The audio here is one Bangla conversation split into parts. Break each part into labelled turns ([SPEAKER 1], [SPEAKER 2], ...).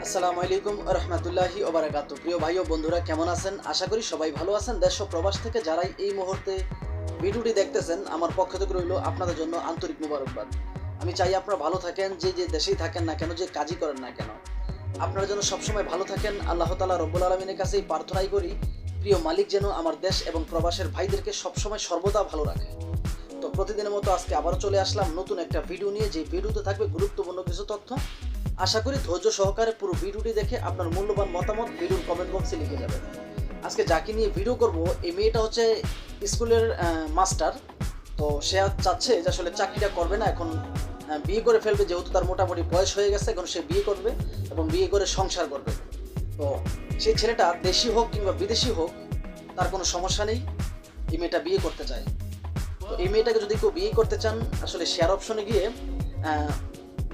[SPEAKER 1] আসসালামু আলাইকুম রহমতুল্লাহি ওবারাকাতু। প্রিয় ভাই ও বন্ধুরা, কেমন আছেন? আশা করি সবাই ভালো আছেন। দেশ ও প্রবাস থেকে যারাই এই মুহূর্তে ভিডিওটি দেখতেছেন, আমার পক্ষ থেকে রইল আপনাদের জন্য আন্তরিক মুবারকবাদ। আমি চাই আপনারা ভালো থাকেন, যে দেশেই থাকেন না কেন, যে কাজই করেন না কেন, আপনারা যেন সবসময় ভালো থাকেন। আল্লাহ তাআলা রব্বুল আলামিনের কাছেই প্রার্থনাই করি, প্রিয় মালিক যেন আমার দেশ এবং প্রবাসের ভাইদেরকে সবসময় সর্বদা ভালো রাখে। তো প্রতিদিনের মতো আজকে আবারও চলে আসলাম নতুন একটা ভিডিও নিয়ে, যে ভিডিওতে থাকবে গুরুত্বপূর্ণ কিছু তথ্য। আশা করি ধৈর্য সহকারে পুরো ভিডিওটি দেখে আপনার মূল্যবান মতামত ভিডিওর কমেন্ট বক্সে লিখে যাবেন। আজকে যাকে নিয়ে ভিডিও করব, এই মেয়েটা হচ্ছে স্কুলের মাস্টার। তো সে চাচ্ছে যে আসলে চাকরিটা করবে না, এখন বিয়ে করে ফেলবে, যেহেতু তার মোটামুটি বয়স হয়ে গেছে। এখন সে বিয়ে করবে এবং বিয়ে করে সংসার করবে। তো সেই ছেলেটা দেশি হোক কিংবা বিদেশি হোক, তার কোনো সমস্যা নেই, এই মেয়েটা বিয়ে করতে চায়। তো এই মেয়েটাকে যদি কেউ বিয়ে করতে চান, আসলে শেয়ার অপশনে গিয়ে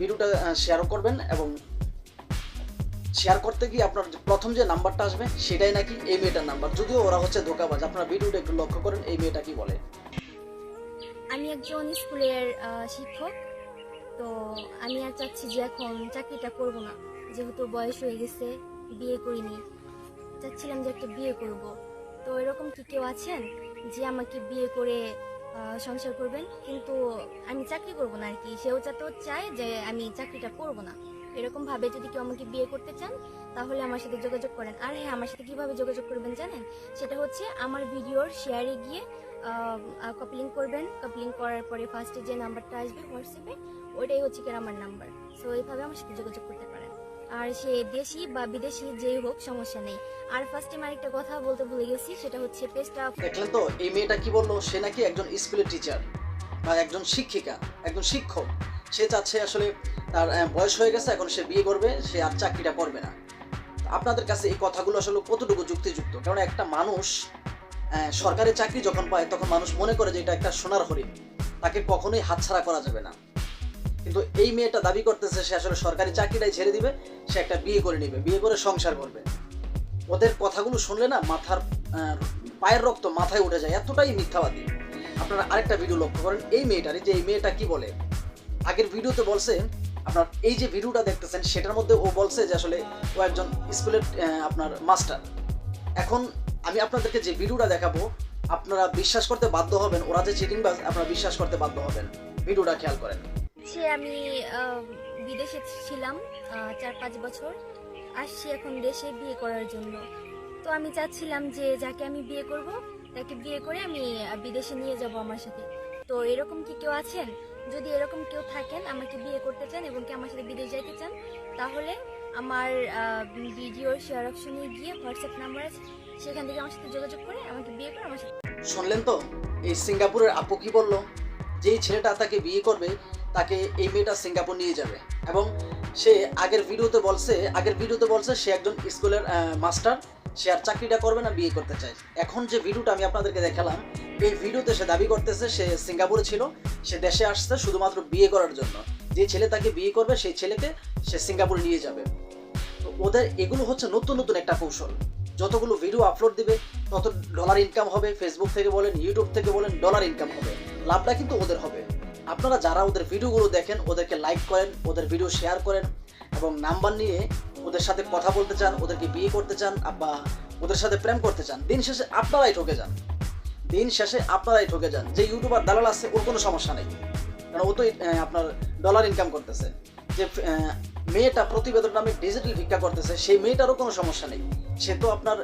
[SPEAKER 1] ভিডিওটা শেয়ারও করবেন, এবং শেয়ার করতে গিয়ে আপনার প্রথম যে নাম্বারটা আসবে সেটাই নাকি এই মেয়েটার নাম্বার, যদিও ওরা হচ্ছে ধোঁকাবাজ। আপনারা ভিডিওটা একটু লক্ষ্য করেন, এই মেয়েটা কি বলে।
[SPEAKER 2] আমি একজন স্কুলের শিক্ষক। তো আমি আর চাচ্ছি যে এখন চাকরিটা করব না, যেহেতু বয়স হয়ে গেছে, বিয়ে করিনি। চাচ্ছিলাম যে একটা বিয়ে করব। তো এরকম কি কেউ আছেন যে আমাকে বিয়ে করে সংসার করবেন? কিন্তু আমি চাকরি করব না আর কি। সেও চায় যে আমি চাকরিটা করব না। এরকম ভাবে যদি কেউ আমাকে বিয়ে করতে চান, তাহলে আমার সাথে যোগাযোগ করেন। আর হ্যাঁ, আমার সাথে কিভাবে যোগাযোগ করবেন জানেন? সেটা হচ্ছে আমার ভিডিওর শেয়ারে গিয়ে কপি লিঙ্ক করবেন। কপি লিঙ্ক করার পরে ফার্স্টে যে নাম্বারটা আসবে হোয়াটসঅ্যাপে, ওইটাই হচ্ছে কি আমার নাম্বার। সো এইভাবে আমার সাথে যোগাযোগ করতে পারেন। আর সে দেশি বা বিদেশি যেই হোক, সমস্যা নেই। আর ফার্স্টে আমার একটা কথা বলতে ভুলে গেছি, সেটা হচ্ছে পেজটা।
[SPEAKER 1] দেখলেন তো, এই মেয়েটা কি বললো, সে নাকি একজন স্কুলের টিচার বা একজন শিক্ষিকা, একজন শিক্ষক। সে চাচ্ছে আসলে তার বয়স হয়ে গেছে, এখন সে বিয়ে করবে, সে আর চাকরিটা করবে না। আপনাদের কাছে এই কথাগুলো আসলে কতটুকু যুক্তিযুক্ত? কারণ একটা মানুষ সরকারি চাকরি যখন পায়, তখন মানুষ মনে করে যে এটা একটা সোনার হরিণ, তাকে কখনোই হাতছাড়া করা যাবে না। কিন্তু এই মেয়েটা দাবি করতেছে সে আসলে সরকারি চাকরিটাই ছেড়ে দিবে, সে একটা বিয়ে করে নিবে, বিয়ে করে সংসার করবে। ওদের কথাগুলো শুনলে না মাথার পায়ের রক্ত মাথায় উঠে যায়, এতটাই মিথ্যাবাদী। আপনারা আরেকটা ভিডিও লক্ষ্য করেন এই মেয়েটার, যে এই মেয়েটা কি বলে। আগের ভিডিওতে বলছে, আপনার এই যে ভিডিওটা দেখতেছেন সেটার মধ্যে ও বলছে যে আসলে ও একজন স্কুলের আপনার মাস্টার। এখন আমি আপনাদেরকে যে ভিডিওটা দেখাবো, আপনারা বিশ্বাস করতে বাধ্য হবেন, ওরা যে চিটিংবাজ, আপনারা বিশ্বাস করতে বাধ্য হবেন। ভিডিওটা খেয়াল করেন।
[SPEAKER 2] আমি বিদেশে ছিলাম 4-5 বছর। আসছি এখন দেশে বিয়ে করার জন্য। তো আমি চাচ্ছিলাম যে যাকে আমি বিয়ে করব, তাকে বিয়ে করে আমি বিদেশে নিয়ে যাব আমার সাথে। তো এরকম কি কেউ আছেন? যদি এরকম কেউ থাকেন, আমাকে বিয়ে করতে চান এবং কি আমার সাথে বিদেশ যাইতে চান, তাহলে আমার ভিডিওর শেয়ার অপশনে গিয়ে হোয়াটসঅ্যাপ নাম্বার আছে, সেখান থেকে আমার সাথে যোগাযোগ করে আমাকে বিয়ে করে আমার সাথে।
[SPEAKER 1] শুনলেন তো, এই সিঙ্গাপুরের আপু কি বললো, যেই ছেলেটা তাকে বিয়ে করবে তাকে এই মেয়েটা সিঙ্গাপুর নিয়ে যাবে। এবং সে আগের ভিডিওতে বলছে সে একজন স্কুলের মাস্টার, সে আর চাকরিটা করবে না, বিয়ে করতে চায়। এখন যে ভিডিওটা আমি আপনাদেরকে দেখালাম, এই ভিডিওতে সে দাবি করতেছে সে সিঙ্গাপুরে ছিল, সে দেশে আসছে শুধুমাত্র বিয়ে করার জন্য। যে ছেলে তাকে বিয়ে করবে সেই ছেলেকে সে সিঙ্গাপুরে নিয়ে যাবে। তো ওদের এগুলো হচ্ছে নতুন নতুন একটা কৌশল। যতগুলো ভিডিও আপলোড দিবে তত ডলার ইনকাম হবে। ফেসবুক থেকে বলেন, ইউটিউব থেকে বলেন, ডলার ইনকাম হবে। লাভটা কিন্তু ওদের হবে। আপনারা যারা ওদের ভিডিওগুলো দেখেন, ওদেরকে লাইক করেন, ওদের ভিডিও শেয়ার করেন, এবং নাম্বার নিয়ে ওদের সাথে কথা বলতে চান, ওদেরকে বিয়ে করতে চান বা ওদের সাথে প্রেম করতে চান, দিন শেষে আপনারাই ঠকে যান। যে ইউটিউবার দালাল আছে ওর কোনো সমস্যা নেই, কারণ ও তো আপনার ডলার ইনকাম করতেছে। যে মেয়েটা প্রতিবেদন নামে ডিজিটাল ভিক্ষা করতেছে, সেই মেয়েটারও কোনো সমস্যা নেই। সে তো আপনার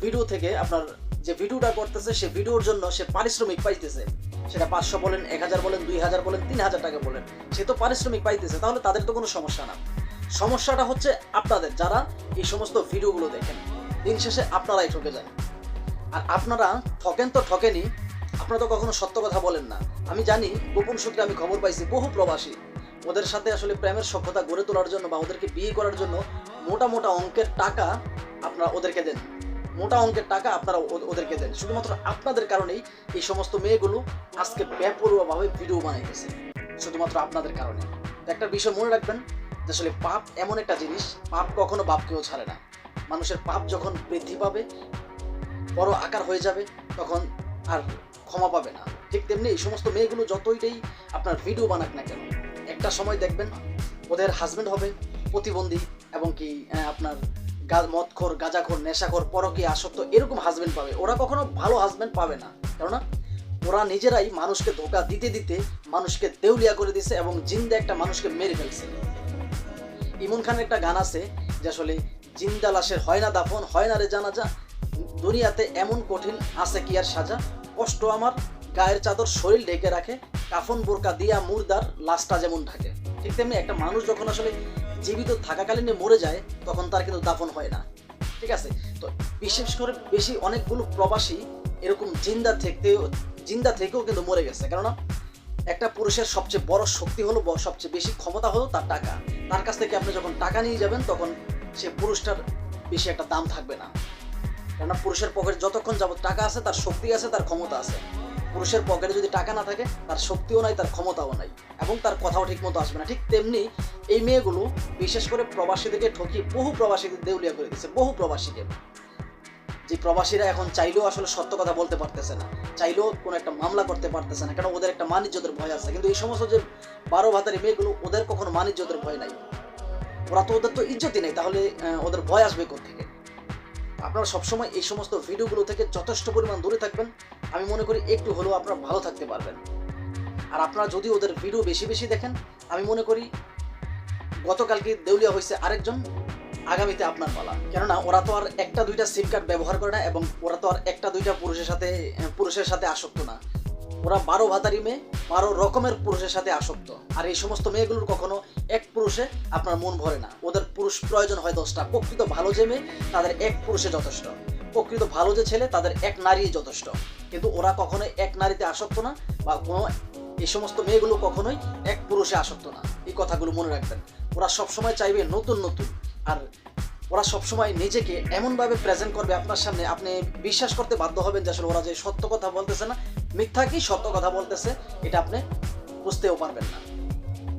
[SPEAKER 1] ভিডিও থেকে, আপনার যে ভিডিওটা করতেছে সে ভিডিওর জন্য সে পারিশ্রমিক পাইতেছে। সেটা 500 বলেন, 1000 বলেন, 2000 বলেন, 3000 টাকা বলেন, সে তো পারিশ্রমিক পাইতেছে। তাহলে তাদের তো কোনো সমস্যা না। সমস্যাটা হচ্ছে আপনাদের, যারা এই সমস্ত ভিডিওগুলো দেখেন। দিন শেষে আপনারাই ঠকে যান। আর আপনারা ঠকেন তো ঠকেনি, আপনারা তো কখনো সত্য কথা বলেন না। আমি জানি, গোপন সূত্রে আমি খবর পাইছি, বহু প্রবাসী ওদের সাথে আসলে প্রেমের সখ্যতা গড়ে তোলার জন্য বা ওদেরকে বিয়ে করার জন্য মোটা মোটা অঙ্কের টাকা আপনারা ওদেরকে দেন। ওদেরকে দেন শুধুমাত্র আপনাদের কারণেই। এই সমস্ত মেয়েগুলো আজকে বেপরোয়াভাবে ভিডিও বানাইতেছে, শুধুমাত্র আপনাদের কারণে। একটা বিষয় মনে রাখবেন, যে আসলে পাপ এমন একটা জিনিস, পাপ কখনো বাপকেও ছাড়ে না। মানুষের পাপ যখন বৃদ্ধি পাবে, বড় আকার হয়ে যাবে, তখন আর ক্ষমা পাবে না। ঠিক তেমনি এই সমস্ত মেয়েগুলো যতইটাই আপনার ভিডিও বানাক না কেন, একটা সময় দেখবেন ওদের হাজবেন্ড হবে প্রতিবন্ধী এবং কি আপনার মদখোর, গাঁজাখোর, নেশাখোর, পরকীয়া আসক্ত এরকম হাজবেন্ড পাবে। ওরা কখনো ভালো হাজবেন্ড পাবে না, কেননা ওরা নিজেরাই মানুষকে ধোঁকা দিতে দিতে মানুষকে দেউলিয়া করে দিছে এবং জিন্দা একটা মানুষকে মেরে ফেলছে। ইমন খানের একটা গান আছে যে আসলে জিন্দা লাশের হয় না দাফন, হয় না রে জানাজা, দুনিয়াতে এমন কঠিন আছে কি আর সাজা, কষ্ট আমার গায়ের চাদর শরীর ঢেকে রাখে, কাফন বোরকা দিয়া মুর্দার লাশটা যেমন ঢাকে। ঠিক তেমনি একটা মানুষ যখন আসলে জীবিত থাকাকালীন মরে যায় তখন তার কিন্তু দাফন হয় না, ঠিক আছে। তো বিশেষ করে বেশি অনেকগুলো প্রবাসী এরকম জিন্দা থেকেও কিন্তু মরে গেছে। কেননা একটা পুরুষের সবচেয়ে বড় শক্তি হলো, সবচেয়ে বেশি ক্ষমতা হলো তার টাকা। তার কাছ থেকে আপনি যখন টাকা নিয়ে যাবেন তখন সে পুরুষটার বেশি একটা দাম থাকবে না। কেননা পুরুষের পকেটে যতক্ষণ যাবত টাকা আছে তার শক্তি আছে, তার ক্ষমতা আছে। পুরুষের পকেটে যদি টাকা না থাকে তার শক্তিও নাই, তার ক্ষমতাও নাই, এবং তার কথাও ঠিক মতো আসবে না। ঠিক তেমনি এই মেয়েগুলো বিশেষ করে প্রবাসীদেরকে ঠকিয়ে বহু প্রবাসীদের দেউলিয়া করে দিচ্ছে, বহু প্রবাসীকে। যে প্রবাসীরা এখন চাইলেও আসলে সত্য কথা বলতে পারতেছে না, চাইলেও কোনো একটা মামলা করতে পারতেছে না, কারণ ওদের একটা মান ইজ্জতের ভয় আছে। কিন্তু এই সমস্ত যে 12 ভাতারি মেয়েগুলো, ওদের কখনো মান ইজ্জতের ভয় নাই। ওদের তো ইজ্জতই নেই, তাহলে ওদের ভয় আসবে কোত্থেকে? আপনারা সবসময় এই সমস্ত ভিডিওগুলো থেকে যথেষ্ট পরিমাণ দূরে থাকবেন। আমি মনে করি একটু হলেও আপনারা ভালো থাকতে পারবেন। আর আপনারা যদি ওদের ভিডিও বেশি বেশি দেখেন, আমি মনে করি গতকালকে দেউলিয়া হয়েছে আরেকজন, আগামীতে আপনার পালা। কেননা ওরা তো আর একটা দুইটা সিম কার্ড ব্যবহার করে না, এবং ওরা তো আর একটা দুইটা পুরুষের সাথে আসক্ত না। ওরা 12 ভাতারি মেয়ে, 12 রকমের পুরুষের সাথে আসক্ত। আর এই সমস্ত মেয়েগুলোর কখনো এক পুরুষে আপনার মন ভরে না। ওদের পুরুষ প্রয়োজন হয় 10টা। প্রকৃত ভালো যে মেয়ে তাদের এক পুরুষে যথেষ্ট, প্রকৃত ভালো যে ছেলে তাদের এক নারী যথেষ্ট। কিন্তু ওরা কখনোই এক নারীতে আসক্ত না, বা কোনো এই সমস্ত মেয়েগুলো কখনোই এক পুরুষে আসক্ত না। এই কথাগুলো মনে রাখবেন। ওরা সবসময় চাইবে নতুন নতুন, আর ওরা সবসময় নিজেকে এমনভাবে প্রেজেন্ট করবে আপনার সামনে, আপনি বিশ্বাস করতে বাধ্য হবেন যে আসলে ওরা যে সত্য কথা বলতেছে না, মিথ্যা কি সত্য কথা বলতেছে, এটা আপনি বুঝতেও পারবেন না।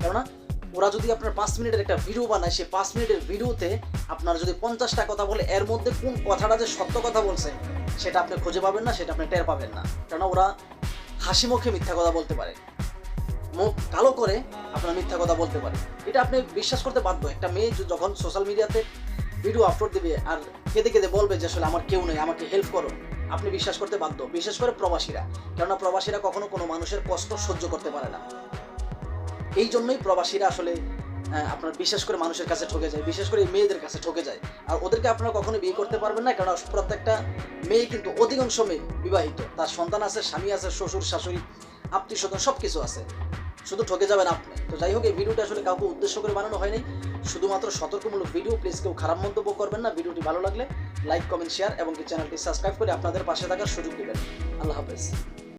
[SPEAKER 1] কেননা ওরা যদি আপনার 5 মিনিটের একটা ভিডিও বানায়, সেই 5 মিনিটের ভিডিওতে আপনার যদি 50টা কথা বলে, এর মধ্যে কোন কথাটা যে সত্য কথা বলছে সেটা আপনি খুঁজে পাবেন না, সেটা আপনি টের পাবেন না। কেননা ওরা হাসি মুখে মিথ্যা কথা বলতে পারে, মুখ কালো করে আপনার মিথ্যা কথা বলতে পারে। এটা আপনি বিশ্বাস করতে বাধ্য। একটা মেয়ে যখন সোশ্যাল মিডিয়াতে ভিডিও আপলোড দেবে আর কেঁদে কেঁদে বলবে যে আসলে আমার কেউ নেই, আমাকে হেল্প করো, আপনি বিশ্বাস করতে বাধ্য। বিশেষ করে প্রবাসীরা, কেননা প্রবাসীরা কখনো কোনো মানুষের কষ্ট সহ্য করতে পারে না। এই জন্যই প্রবাসীরা আসলে আপনার বিশেষ করে মানুষের কাছে ঠকে যায়, বিশেষ করে মেয়েদের কাছে ঠকে যায়। আর ওদেরকে আপনারা কখনো বিয়ে করতে পারবেন না, কারণ প্রত্যেকটা মেয়ে কিন্তু অধিকাংশ মেয়ে বিবাহিত, তার সন্তান আছে, স্বামী আছে, শ্বশুর শাশুড়ি, আত্মীয় স্বজন সব কিছু আছে, শুধু ঠকে যাবেন আপনি। তো যাই হোক, এই ভিডিওটা আসলে কাউকে উদ্দেশ্য করে বানানো হয়নি, শুধুমাত্র সতর্কমূলক ভিডিও। প্লিজ কেউ খারাপ মন্তব্য করবেন না। ভিডিওটি ভালো লাগলে লাইক, কমেন্ট, শেয়ার এবং চ্যানেলটি সাবস্ক্রাইব করে আপনাদের পাশে থাকার সুযোগ দেবেন। আল্লাহ হাফেজ।